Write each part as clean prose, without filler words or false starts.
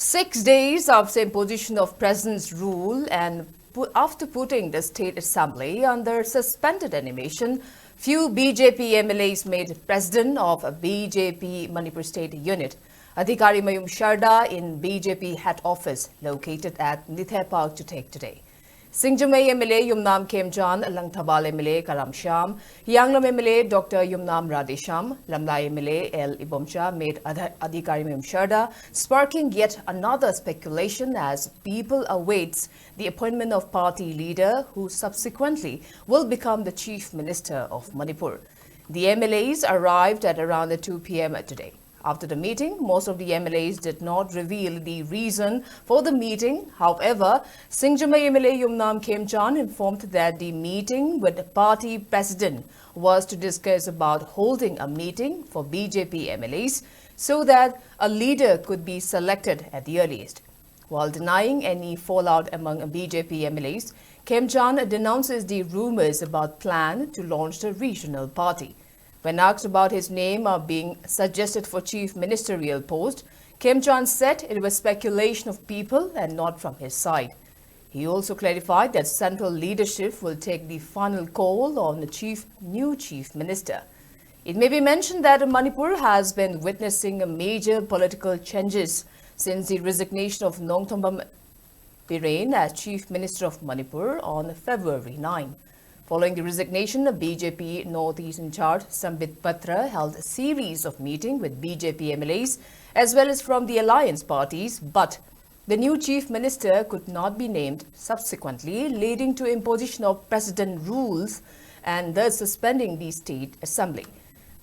6 days after imposition of President's rule and after putting the State Assembly under suspended animation, few BJP MLAs made President of a BJP Manipur State Unit. Adhikari Mayum Sharda in BJP head office located at Nithe Park to take today. Singjamay MLA Yumnam Kemjan, Langthabal MLA Karam Sham, Yanglam MLA Dr. Yumnam Radesham, Lamlai MLA El Ibomcha made Adhikari Mayum Sharda, sparking yet another speculation as people awaits the appointment of party leader who subsequently will become the Chief Minister of Manipur. The MLAs arrived at around 2 p.m. today. After the meeting, most of the MLAs did not reveal the reason for the meeting. However, Singjamay MLA Yumnam Kemjan informed that the meeting with the party president was to discuss about holding a meeting for BJP MLAs so that a leader could be selected at the earliest. While denying any fallout among BJP MLAs, Kemjan denounces the rumors about plan to launch the regional party. When asked about his name being suggested for chief ministerial post, Kemjan said it was speculation of people and not from his side. He also clarified that central leadership will take the final call on the new chief minister. It may be mentioned that Manipur has been witnessing major political changes since the resignation of Nongthombam Biren as chief minister of Manipur on February 9. Following the resignation, the BJP Northeast in charge, Sambit Patra, held a series of meetings with BJP MLAs as well as from the alliance parties, but the new chief minister could not be named subsequently, leading to imposition of president rules and thus suspending the state assembly.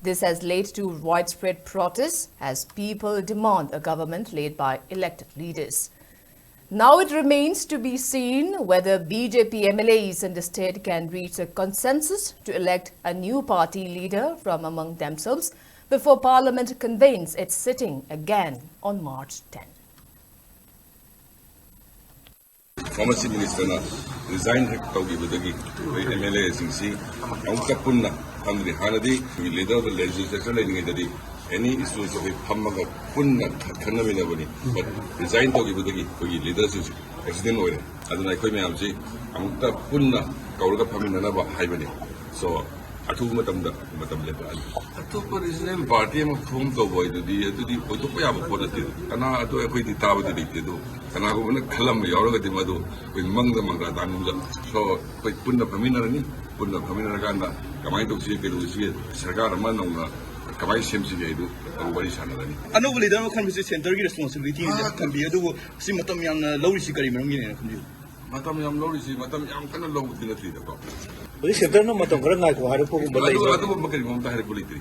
This has led to widespread protests as people demand a government led by elected leaders. Now it remains to be seen whether BJP MLAs in the state can reach a consensus to elect a new party leader from among themselves before Parliament convenes its sitting again on March 10. Former Chief Minister resigned MLA Singsi, Punna, Hamri Hanadi, leader of the legislature. Any issues of a Pamaga Punna Kanamina, but resigned to give the leaders accident over. As an Ikomiamji, Amta Punna, Kauraga Paminava Hibani. So, Atumatam Lebanon. Atupa is named party of whom to avoid the Utopiam Positive, and I to equate the Tower to do. And I want to Columbia or the Madu with Manga Manga. So, with Punna Paminani, Punna Paminaganda, Kamaito Siki, Sagara Manonga. Kabai Simsi do everybody sanadani. Ano leader no kan center ki responsibility kan bi adu si matam yang low si kari merong ni kan ju. Matam yang low si matam yang kan low din atli da ko. Bali center no matam gara ngai ko haru ko balai. Adu makari mo ta hari politri.